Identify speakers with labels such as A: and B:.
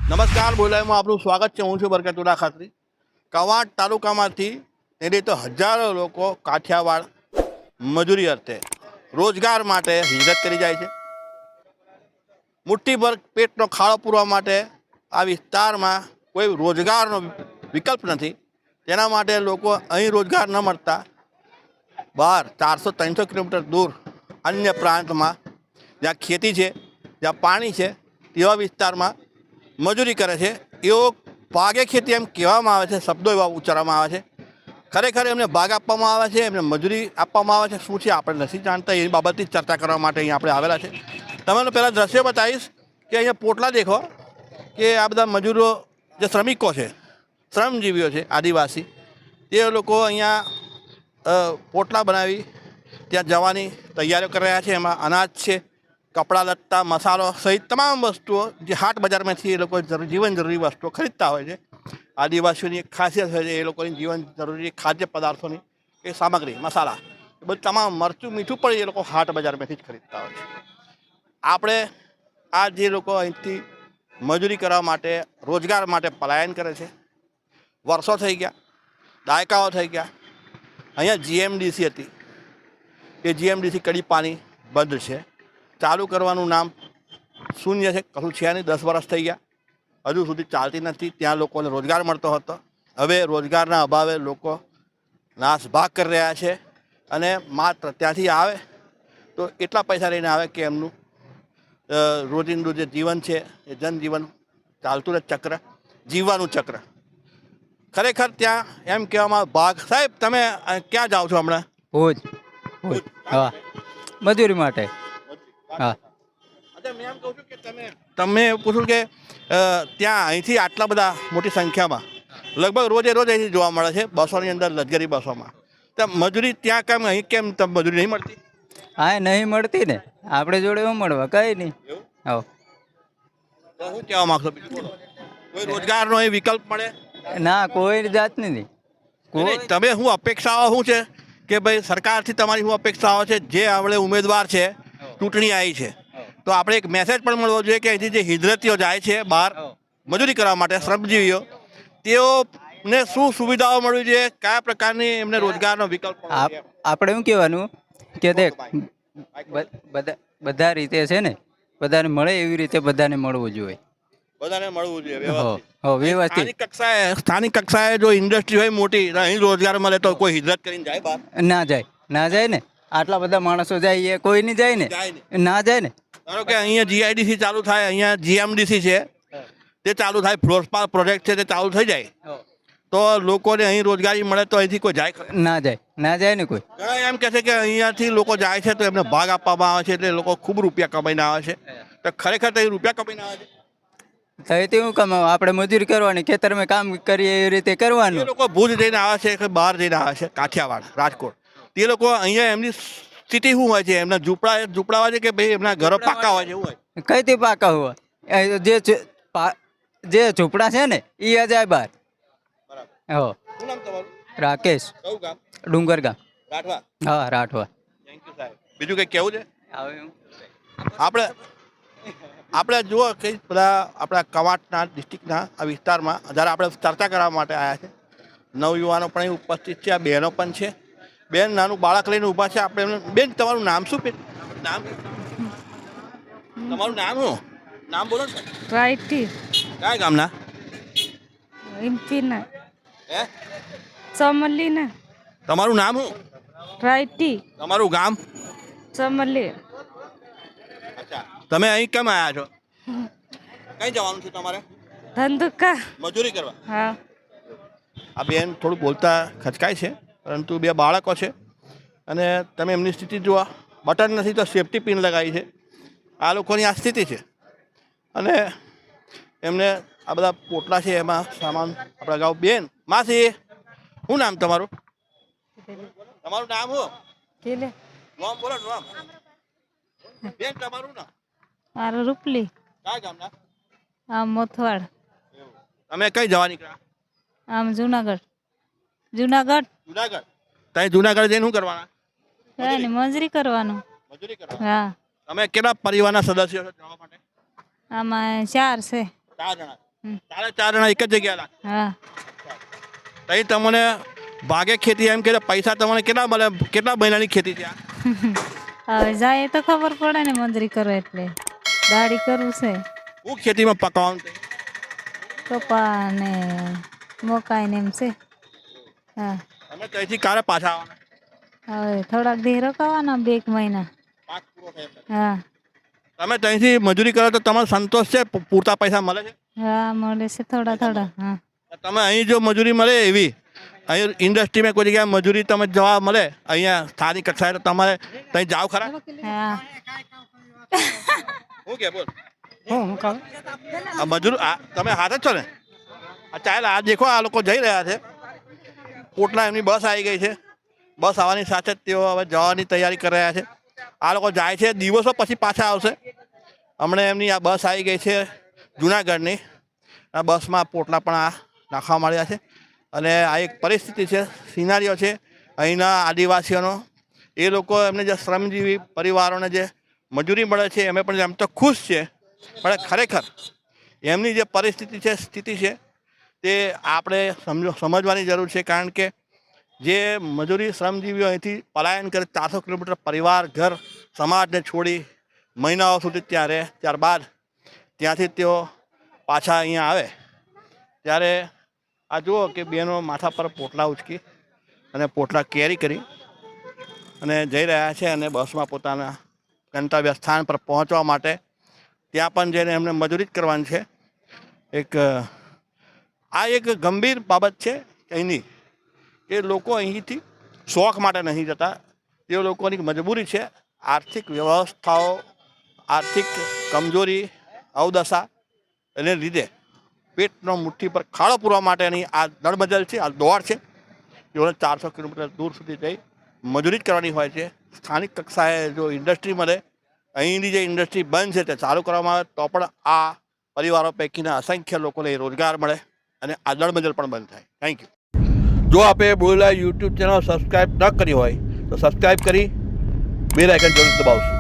A: નમસ્કાર, બોલાયમાં આપનું સ્વાગત છે. હું છું બરકતુલ્લા ખાતરી. કવાંટ તાલુકામાંથી એટલે તો હજારો લોકો કાઠિયાવાડ મજૂરી અર્થે રોજગાર માટે હિજરત કરી જાય છે. મુઠ્ઠીભર પેટનો ખાડો પૂરવા માટે આ વિસ્તારમાં કોઈ રોજગારનો વિકલ્પ નથી. તેના માટે લોકો અહીં રોજગાર ન મળતા બહાર 400-300 કિલોમીટર દૂર અન્ય પ્રાંતમાં જ્યાં ખેતી છે, જ્યાં પાણી છે, તેવા વિસ્તારમાં મજૂરી કરે છે. એવો ભાગે ખેતી એમ કહેવામાં આવે છે, શબ્દો એવા ઉચ્ચારવામાં આવે છે. ખરેખર એમને ભાગ આપવામાં આવે છે, એમને મજૂરી આપવામાં આવે છે. શું છે આપણે નથી જાણતા. એ બાબતની ચર્ચા કરવા માટે અહીં આપણે આવેલા છે. તમને પહેલાં દ્રશ્ય બતાવીશ કે અહીંયા પોટલા દેખો કે આ બધા મજૂરો જે શ્રમિકો છે, શ્રમજીવીઓ છે, આદિવાસી, તે લોકો અહીંયા પોટલા બનાવી ત્યાં જવાની તૈયારીઓ કરી રહ્યા છે. એમાં અનાજ છે, કપડાં લત્તા, મસાલો સહિત તમામ વસ્તુઓ જે હાટ બજારમાંથી એ લોકો જીવન જરૂરી વસ્તુઓ ખરીદતા હોય છે. આદિવાસીઓની એક ખાસિયત હોય છે એ લોકોની જીવન જરૂરી ખાદ્ય પદાર્થોની એ સામગ્રી, મસાલા, એ બધું તમામ મરચું મીઠું પણ એ લોકો હાટ બજારમાંથી જ ખરીદતા હોય છે. આપણે આ જે લોકો અહીંથી મજૂરી કરવા માટે, રોજગાર માટે પલાયન કરે છે, વર્ષો થઈ ગયા, દાયકાઓ થઈ ગયા. અહીંયા જીએમડીસી હતી, એ જીએમડીસી કડી પાણી બંધ છે. ચાલુ કરવાનું નામ શૂન્ય છે, કશું છે નહીં. 10 વર્ષ થઈ ગયા, હજુ સુધી ચાલતી નથી. ત્યાં લોકોને રોજગાર મળતો હતો. હવે રોજગારના અભાવે લોકો નાસભાગ કરી રહ્યા છે અને માત્ર ત્યાંથી આવે તો એટલા પૈસા લઈને આવે કે એમનું રોજિંદુ જે જીવન છે એ જનજીવન ચાલતું રહે, ચક્ર, જીવવાનું ચક્ર. ખરેખર ત્યાં એમ કહેવામાં ભાગ. સાહેબ, તમે ક્યાં જાઓ છો હમણાં?
B: ભુજ. ભુજ, હા, મજૂરી માટે. હા.
A: મેં એમ કહું છું કે તમે પૂછું કે ત્યાં અહીંથી આટલા બધા મોટી સંખ્યામાં લગભગ રોજે રોજ અહીંથી જોવા મળે છે, બસોની અંદર, લક્ઝરી બસોમાં. તો મજૂરી ત્યાં કેમ, અહીં કેમ તમને મજૂરી નહીં મળતી?
B: હા, નહીં મળતી ને, આપણે જોડે શું મળવા, કઈ નહીં. હા.
A: તો શું કહેવા માગશો? કોઈ રોજગારનો એ વિકલ્પ મળે?
B: ના, કોઈ જાતની નહીં. કોઈ
A: તમે શું અપેક્ષાઓ શું છે કે ભાઈ સરકારથી તમારી શું અપેક્ષાઓ છે? જે આપણે ઉમેદવાર છે, ચૂંટણી આવી છે, તો આપણે એક મેસેજ પણ મળવો જોઈએ કે અહીંથી જે હિજરતીઓ જાય છે બહાર મજૂરી કરવા માટે, શ્રમજીવીઓ, તેઓને શું સુવિધાઓ મળવી જોઈએ, કયા પ્રકારની એમને રોજગારનો વિકલ્પ મળવો જોઈએ?
B: આપણે શું કહેવાનું કે દેખ, બધા રીતે છે ને, બધાને મળે એવી રીતે બધાને મળવું જોઈએ.
A: બધાને મળવું જોઈએ
B: વ્યવસ્થિત.
A: સ્થાનિક કક્ષાએ જો ઇન્ડસ્ટ્રી હોય મોટી, અહીં રોજગાર મળે તો કોઈ હિજરત કરીને જાય બહાર?
B: ના જાય ને. આટલા બધા માણસો જાય, એ કોઈ નહીં જાય ને, ના જાય ને.
A: ધારો કે અહીંયા જીઆઈડીસી ચાલુ થાય, અહીંયા જીએમડીસી છે તે ચાલુ થાય, ફ્લોરપાલ પ્રોજેક્ટ છે તે ચાલુ થઈ જાય, તો લોકોને અહીં રોજગારી મળે તો અહીંથી કોઈ જાય?
B: ના જાય ને કોઈ.
A: ઘણા એમ કહે છે કે અહીંયાથી લોકો જાય છે તો એમને ભાગ આપવામાં આવે છે, એટલે લોકો ખૂબ રૂપિયા કમાઈને આવે છે. તો ખરેખર તો એ રૂપિયા કમાઈને આવે છે?
B: તો શું કમાવ, આપણે મજૂરી કરવાની, ખેતરમાં કામ કરીએ એ રીતે કરવાનું.
A: એ લોકો ભુજ જઈને આવે છે કે બહાર જઈને આવે છે, કાઠિયાવાડ, રાજકોટ, તે લોકો અહીંયા એમની સ્થિતિ શું હોય છે? એમના ઝૂંપડા હોય છે કે ભાઈ એમના ઘરો પાકા હોય છે? શું હોય?
B: કઈથી પાકા હોય? જે ઝૂંપડા છે ને એ જાય બહાર. હો.
A: શું નામ તમારું?
B: રાકેશ.
A: કયું ગામ?
B: ડુંગર ગામ.
A: રાઠવા.
B: હા, રાઠવા.
A: થેન્ક યુ સાહેબ. બીજું કંઈ કહેવું છે? આપણે જુઓ કે બધા આપણા કવાંટના ડિસ્ટ્રિક્ટના આ વિસ્તારમાં જ્યારે આપણે ચર્ચા કરવા માટે આવ્યા છે, નવયુવાનો પણ અહીં ઉપસ્થિત છે, આ બહેનો પણ છે. બેન નાનું બાળક લઈને ઊભા છે. આપણે એમને, બેન તમારું નામ શું? બેન નામ, તમારું નામ શું? નામ બોલો ને.
C: રાઈટી.
A: કયા ગામના?
C: એમપીના.
A: હે?
C: સમલીના.
A: તમારું નામ શું?
C: રાઈટી.
A: તમારું ગામ?
C: સમલી.
A: અચ્છા, તમે અહીં કેમ આવ્યા છો? કઈ જવાનું છે તમારે?
C: ધંધુકા.
A: મજૂરી કરવા?
C: હા.
A: આ બેન થોડું બોલતા ખચકાય છે, પરંતુ 2 બાળકો છે અને તમે એમની સ્થિતિ જુઓ. બટન નથી તો સેફટી પિન લગાવી છે. આ લોકોની આ સ્થિતિ છે અને એમને આ બધા પોટલા છે, એમાં સામાન આપણા ગામ. બેન, માસી, શું નામ તમારું? તમારું નામ શું?
C: કેલે.
A: નામ બોલો, નામ. બેન, તમારું નામ?
C: મારું રૂપલી.
A: કયા ગામના?
C: આમ મોથવાડ.
A: તમે કઈ જવા નીકળ્યા?
C: આમ જુનાગઢ. જુનાગઢ.
A: જુનાગઢ. ત્યાં જુનાગઢ જઈને શું કરવાના?
C: કઈ નહીં, મજૂરી કરવાનું.
A: મજૂરી કરવા.
C: હા.
A: તમે કેટલા પરિવારના સદસ્યો છો જવા માટે?
C: આમાં 4 છે.
A: 4 જણા.
C: હમ.
A: 4 જણા એક જ જગ્યાએ રાખે
C: હા
A: તઈ તમને ભાગે ખેતી એમ કે પૈસા તમને કેટલા મળે? કેટલા મહિનાની ખેતી છે આ?
C: હવે જાય તો ખબર પડે ને મજૂરી કરો એટલે દાડી કરવું છે
A: હું ખેતીમાં પકવાનું છે?
C: કપા ને મકાઈ ને એમ છે હા
A: તમે ત્યાંથી ક્યારે પાછા આવવાના?
C: હવે થોડાક દી રોકાવાના 2 મહિના
A: પાક પૂરો થાય પછી.
C: હા
A: તમે ત્યાંથી મજૂરી કરો તો તમારો સંતોષ છે? પૂરતા પૈસા મળે છે?
C: હા મળે છે થોડા થોડા હા
A: તમે અહીં જો મજૂરી મળે એવી અહીં ઇન્ડસ્ટ્રીમાં કોઈ જગ્યાએ મજૂરી તમે જવા મળે અહીંયા સ્થાનિક કક્ષાએ તો તમારે ત્યાં જાઓ ખરા?
C: હા
A: હું કે બોલ આ મજૂર તમે હાથ જ છો ને? ચાલ આ દેખો આ લોકો જઈ રહ્યા છે પોટલા એમની બસ આવી ગઈ છે બસ આવવાની સાથે જ તેઓ હવે જવાની તૈયારી કરી રહ્યા છે આ લોકો જાય છે દિવસો પછી પાછા આવશે હમણાં એમની આ બસ આવી ગઈ છે જુનાગઢની આ બસમાં પોટલા પણ આ નાખવા માંડ્યા છે અને આ એક પરિસ્થિતિ છે સિનારીઓ છે અહીંના આદિવાસીઓનો એ લોકો એમને જે શ્રમજીવી પરિવારોને જે મજૂરી મળે છે એમે પણ એમ તો ખુશ છે પણ ખરેખર એમની જે પરિસ્થિતિ છે સ્થિતિ છે તે આપણે સમજવાની જરૂર છે કારણ કે જે મજૂરી શ્રમજીવીઓ અહીંથી પલાયન કરે 400 કિલોમીટર પરિવાર ઘર સમાજને છોડી મહિનાઓ સુધી ત્યાં રહે ત્યારબાદ ત્યાંથી તેઓ પાછા અહીંયા આવે ત્યારે આ જુઓ કે બેનો માથા પર પોટલા ઉચકી અને પોટલા કેરી કરી અને જઈ રહ્યા છે અને બસમાં પોતાના ગંતવ્ય સ્થાન પર પહોંચવા માટે ત્યાં પણ જઈને એમને મજૂરી જ કરવાની છે આ એક ગંભીર બાબત છે અહીંની કે લોકો અહીંથી શોખ માટે નહીં જતા તે લોકોની મજબૂરી છે આર્થિક વ્યવસ્થાઓ આર્થિક કમજોરી અવદશા એને લીધે પેટનો મુઠ્ઠી પર ખાડો પૂરવા માટેની આ દળબદલ છે આ દોડ છે તેઓને 400 કિલોમીટર દૂર સુધી જઈ મજૂરી જ કરવાની હોય છે સ્થાનિક કક્ષાએ જો ઇન્ડસ્ટ્રી મળે અહીંની જે ઇન્ડસ્ટ્રી બંધ છે તે ચાલુ કરવામાં આવે તો પણ આ પરિવારો પૈકીના અસંખ્ય લોકોને રોજગાર મળે અને આ દળબદલ પણ બંધ થાય થેન્ક યુ જો આપે બોલેલા યુટ્યુબ ચેનલ સબસ્ક્રાઈબ ન કરી હોય તો સબસ્ક્રાઈબ કરી બેલ આઇકન જરૂર દબાવશો